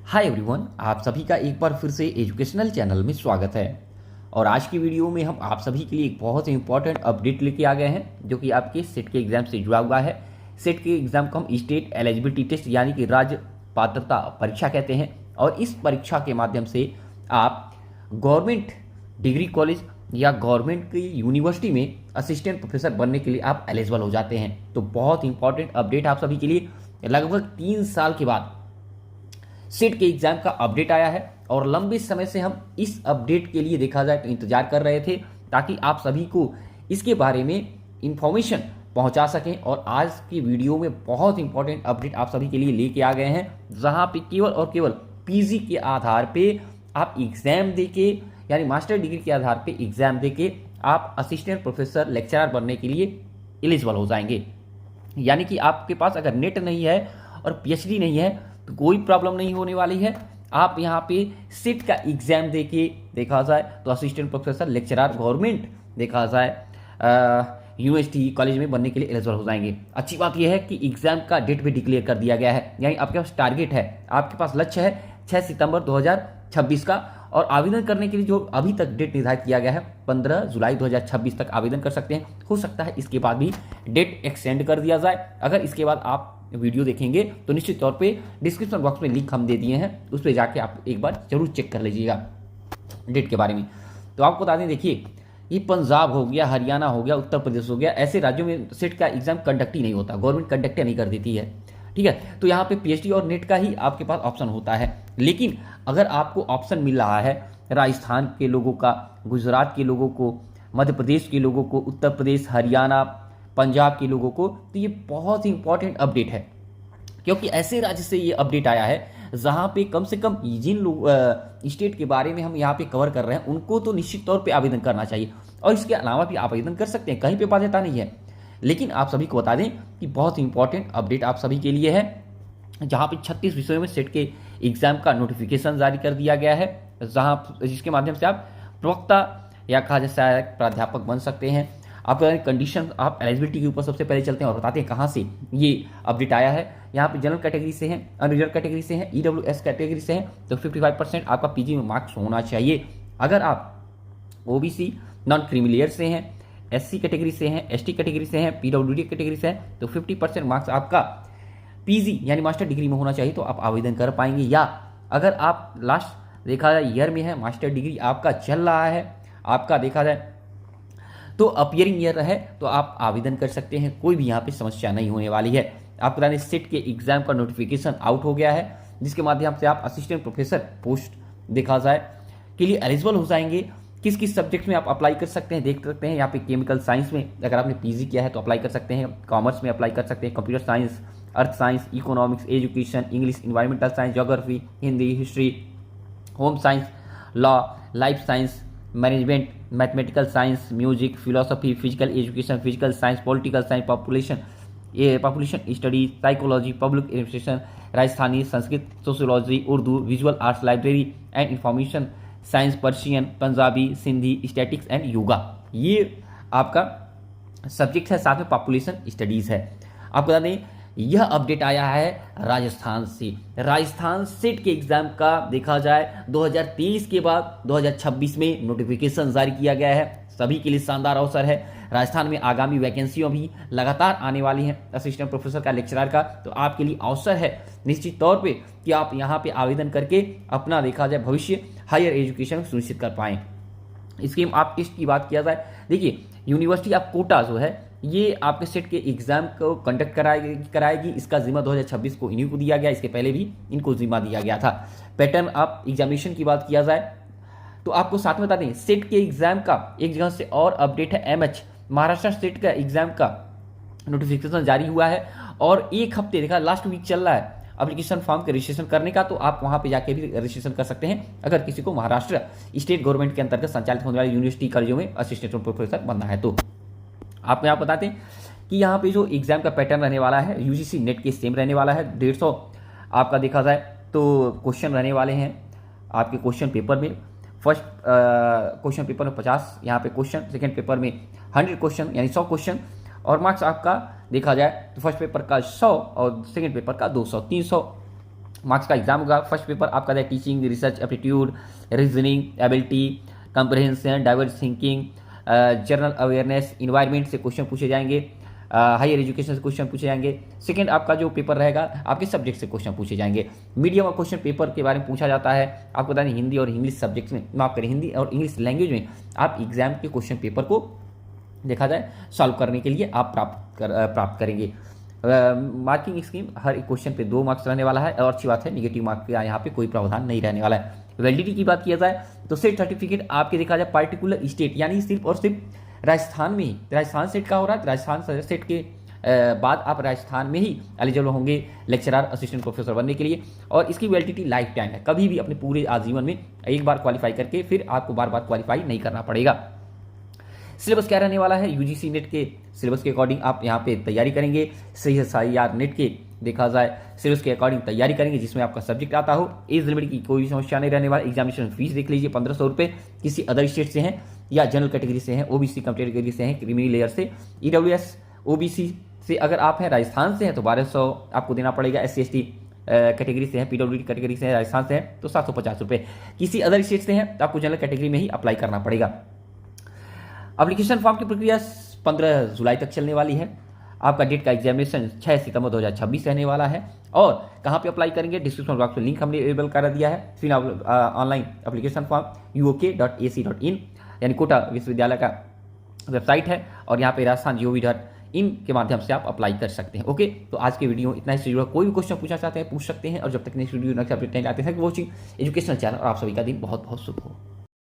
Hi everyone, आप सभी का एक बार फिर से एजुकेशनल चैनल में स्वागत है। और आज की वीडियो में हम आप सभी के लिए एक बहुत ही इंपॉर्टेंट अपडेट लेके आ गए हैं जो कि आपके सेट के एग्जाम से जुड़ा हुआ है। सेट के एग्जाम को हम स्टेट एलिजिबिलिटी टेस्ट यानी कि राज्य पात्रता परीक्षा कहते हैं। और इस परीक्षा के माध्यम से आप गवर्नमेंट डिग्री कॉलेज या गवर्नमेंट की यूनिवर्सिटी में असिस्टेंट प्रोफेसर बनने के लिए आप एलिजिबल हो जाते हैं। तो बहुत इंपॉर्टेंट अपडेट आप सभी के लिए, लगभग 3 साल के बाद सेट के एग्जाम का अपडेट आया है। और लंबे समय से हम इस अपडेट के लिए देखा जाए तो इंतजार कर रहे थे, ताकि आप सभी को इसके बारे में इंफॉर्मेशन पहुंचा सकें। और आज की वीडियो में बहुत इंपॉर्टेंट अपडेट आप सभी के लिए लेके आ गए हैं, जहां पे केवल और केवल पीजी के आधार पे आप एग्जाम देके यानी मास्टर डिग्री के आधार पे एग्जाम देके आप असिस्टेंट प्रोफेसर लेक्चरर बनने के लिए एलिजिबल हो जाएंगे। यानी कि आपके पास अगर नेट नहीं है और पीएचडी नहीं है तो कोई प्रॉब्लम नहीं होने वाली है। आप यहाँ पे सेट का एग्जाम देके देखा जाए तो असिस्टेंट प्रोफेसर लेक्चरर गवर्नमेंट देखा जाए यूनिवर्सिटी कॉलेज में बनने के लिए एलिजिबल हो जाएंगे। अच्छी बात यह है कि एग्जाम का डेट भी डिक्लेयर कर दिया गया है, यानी आपके पास टारगेट है, आपके पास लक्ष्य है 6 सितंबर 2026 का। और आवेदन करने के लिए जो अभी तक डेट निर्धारित किया गया है 15 जुलाई 2026 तक आवेदन कर सकते हैं। हो सकता है इसके बाद भी डेट एक्सटेंड कर दिया जाए। अगर इसके बाद आप वीडियो देखेंगे तो निश्चित तौर पे डिस्क्रिप्शन बॉक्स में लिंक हम दे दिए हैं, उस पर जाके आप एक बार जरूर चेक कर लीजिएगा डेट के बारे में। तो आपको बता दें, देखिए ये पंजाब हो गया, हरियाणा हो गया, उत्तर प्रदेश हो गया, ऐसे राज्यों में सेट का एग्जाम कंडक्ट ही नहीं होता, गवर्नमेंट कंडक्ट नहीं कर देती है। ठीक है, तो यहाँ पे पीएचडी और नेट का ही आपके पास ऑप्शन होता है। लेकिन अगर आपको ऑप्शन मिल रहा है राजस्थान के लोगों का, गुजरात के लोगों को, मध्य प्रदेश के लोगों को, उत्तर प्रदेश, हरियाणा, पंजाब के लोगों को, तो ये बहुत ही इंपॉर्टेंट अपडेट है। क्योंकि ऐसे राज्य से ये अपडेट आया है जहां पे कम से कम जिन लोग स्टेट के बारे में हम यहाँ पे कवर कर रहे हैं उनको तो निश्चित तौर पे आवेदन करना चाहिए। और इसके अलावा भी आवेदन कर सकते हैं, कहीं पे बाध्यता नहीं है। लेकिन आप सभी को बता दें कि बहुत इंपॉर्टेंट अपडेट आप सभी के लिए है, जहाँ पे 36 विषयों में सेट के एग्जाम का नोटिफिकेशन जारी कर दिया गया है, जिसके माध्यम से आप प्रवक्ता या कहा जाए सहायक प्राध्यापक बन सकते हैं। आपका कंडीशन, आप एलिजिबिलिटी के ऊपर सबसे पहले चलते हैं और बताते हैं कहाँ से ये अपडेट आया है। यहाँ पे जनरल कैटेगरी से हैं, अनरिजर्व कैटेगरी से हैं, ईडब्ल्यूएस कैटेगरी से हैं, तो 55% आपका पीजी में मार्क्स होना चाहिए। अगर आप ओबीसी नॉन क्रीमिलियर से हैं, एससी कैटेगरी से हैं, एसटी कैटेगरी से हैं, पीडब्ल्यूडी कैटेगरी से हैं, तो 50% मार्क्स आपका पीजी यानी मास्टर डिग्री में होना चाहिए, तो आप आवेदन कर पाएंगे। या अगर आप लास्ट देखा जाए ईयर में है, मास्टर डिग्री आपका चल रहा है, आपका देखा जाए तो अपियरिंग ईयर है, तो आप आवेदन कर सकते हैं, कोई भी यहाँ पे समस्या नहीं होने वाली है। आपको बता दें सेट के एग्जाम का नोटिफिकेशन आउट हो गया है, जिसके माध्यम से आप असिस्टेंट प्रोफेसर पोस्ट देखा जाए के लिए एलिजिबल हो जाएंगे। किस किस सब्जेक्ट में आप अप्लाई कर सकते हैं देख सकते हैं। यहाँ पे केमिकल साइंस में अगर आपने पीजी किया है तो अप्लाई कर सकते हैं, कॉमर्स में अप्लाई कर सकते हैं, computer science, earth science, economics, education, English, environmental science, geography, Hindi, history, home science, law, life science, management, mathematical science, music, philosophy, physical education, physical science, political science, population studies, psychology, public administration, Rajasthani, Sanskrit, sociology, Urdu, visual arts, library and information science, Persian, Punjabi, Sindhi, statics and yoga, ये आपका subject है। साथ में population studies है। आपको बता दें यह अपडेट आया है राजस्थान से। राजस्थान सेट के एग्जाम का देखा जाए 2023 के बाद 2026 में नोटिफिकेशन जारी किया गया है। सभी के लिए शानदार अवसर है। राजस्थान में आगामी वैकेंसियों भी लगातार आने वाली हैं असिस्टेंट प्रोफेसर का, लेक्चरर का, तो आपके लिए अवसर है निश्चित तौर पे कि आप यहाँ पे आवेदन करके अपना देखा जाए भविष्य हायर एजुकेशन सुनिश्चित कर पाएँ। इसकी आप टेस्ट की बात किया जाए, देखिए यूनिवर्सिटी आप कोटा जो है ये आपके सेट के एग्जाम को कंडक्ट कराएगी। इसका जिम्मा 2026 को इन्हीं को दिया गया, इसके पहले भी इनको जिम्मा दिया गया था। पैटर्न आप एग्जामिनेशन की बात किया जाए तो आपको साथ में बता दें सेट के एग्जाम का एक जगह से और अपडेट है। एमएच महाराष्ट्र स्टेट का एग्जाम का नोटिफिकेशन जारी हुआ है और एक हफ्ते देखा लास्ट वीक चल रहा है एप्लीकेशन फॉर्म के रजिस्ट्रेशन करने का, तो आप वहां पे जाके भी रजिस्ट्रेशन कर सकते हैं अगर किसी को महाराष्ट्र स्टेट गवर्नमेंट के अंतर्गत संचालित होने वाली यूनिवर्सिटी कॉलेजों में असिस्टेंट प्रोफेसर बनना है। तो आपको यहाँ बताते हैं कि यहाँ पे जो एग्जाम का पैटर्न रहने वाला है यूजीसी नेट के सेम रहने वाला है। 150 आपका देखा जाए तो क्वेश्चन रहने वाले हैं आपके क्वेश्चन पेपर में। फर्स्ट क्वेश्चन पेपर में 50 यहाँ पे क्वेश्चन, सेकेंड पेपर में 100 क्वेश्चन यानी 100 क्वेश्चन, और मार्क्स आपका देखा जाए तो फर्स्ट पेपर का 100 और सेकेंड पेपर का 200, 300 मार्क्स का एग्जाम होगा। फर्स्ट पेपर आपका है teaching, research aptitude, reasoning ability, comprehension, diverse thinking, general awareness, environment से क्वेश्चन पूछे जाएंगे, हायर एजुकेशन से क्वेश्चन पूछे जाएंगे। सेकंड आपका जो पेपर रहेगा आपके सब्जेक्ट से क्वेश्चन पूछे जाएंगे। मीडियम और क्वेश्चन पेपर के बारे में पूछा जाता है। आपको बता दें हिंदी और इंग्लिश सब्जेक्ट में, माफ करें हिंदी और इंग्लिश लैंग्वेज में आप एग्जाम के क्वेश्चन पेपर को देखा जाए सॉल्व करने के लिए आप प्राप्त करेंगे। मार्किंग स्कीम हर एक क्वेश्चन पे 2 मार्क्स रहने वाला है और अच्छी बात है निगेटिव मार्क का यहाँ पे कोई प्रावधान नहीं रहने वाला है। वैलिडिटी की बात किया जाए तो सेट सर्टिफिकेट आपके देखा जाए पार्टिकुलर स्टेट यानी सिर्फ और सिर्फ राजस्थान में ही, राजस्थान सेट का हो रहा है, राजस्थान सेट के बाद आप राजस्थान में ही एलिजिबल होंगे लेक्चरर असिस्टेंट प्रोफेसर बनने के लिए। और इसकी वैलिडिटी लाइफ टाइम है, कभी भी अपने पूरे आजीवन में एक बार क्वालिफाई करके फिर आपको बार बार क्वालिफाई नहीं करना पड़ेगा। सिलेबस क्या रहने वाला है, यूजीसी नेट के सिलेबस के अकॉर्डिंग आप यहाँ पे तैयारी करेंगे। CSIR नेट के देखा जाए सिलेबस के अकॉर्डिंग तैयारी करेंगे जिसमें आपका सब्जेक्ट आता हो। एज लिमिट की कोई समस्या नहीं रहने वाला। एग्जामिनेशन फीस देख लीजिए 1500 रुपये, किसी अदर स्टेट से हैं या जनरल कैटेगरी से हैं, ओबीसी कैटेगरी से हैं, क्रीमी लेयर से, EWS OBC से अगर आप हैं, राजस्थान से हैं तो 1200 आपको देना पड़ेगा। SC/ST कैटेगरी से हैं, PWD कैटेगरी से हैं, राजस्थान से हैं तो 750 रुपये। किसी अदर स्टेट से हैं तो आपको जनरल कैटेगरी में ही अप्लाई करना पड़ेगा। एप्लीकेशन फॉर्म की प्रक्रिया 15 जुलाई तक चलने वाली है। आपका डेट का एग्जामिनेशन 6 सितंबर 2026 रहने वाला है। और कहाँ पे अप्लाई करेंगे, डिस्क्रिप्शन बॉक्स में लिंक हमने अवेलेबल करा दिया है। फिर ऑनलाइन एप्लीकेशन फॉर्म uok.ac.in यानी कोटा विश्वविद्यालय का वेबसाइट है और यहाँ पे rajasthan.gov.in के माध्यम से आप अप्लाई कर सकते हैं। ओके, तो आज के वीडियो इतना ही से जुड़ा, कोई भी क्वेश्चन पूछना चाहते हैं पूछ सकते हैं। और जब तक नेक्स्ट वीडियो नेक्स्ट अपडेट नहीं आते हैं, वॉचिंग एजुकेशनल चैनल और आप सभी का दिन बहुत बहुत शुभ हो।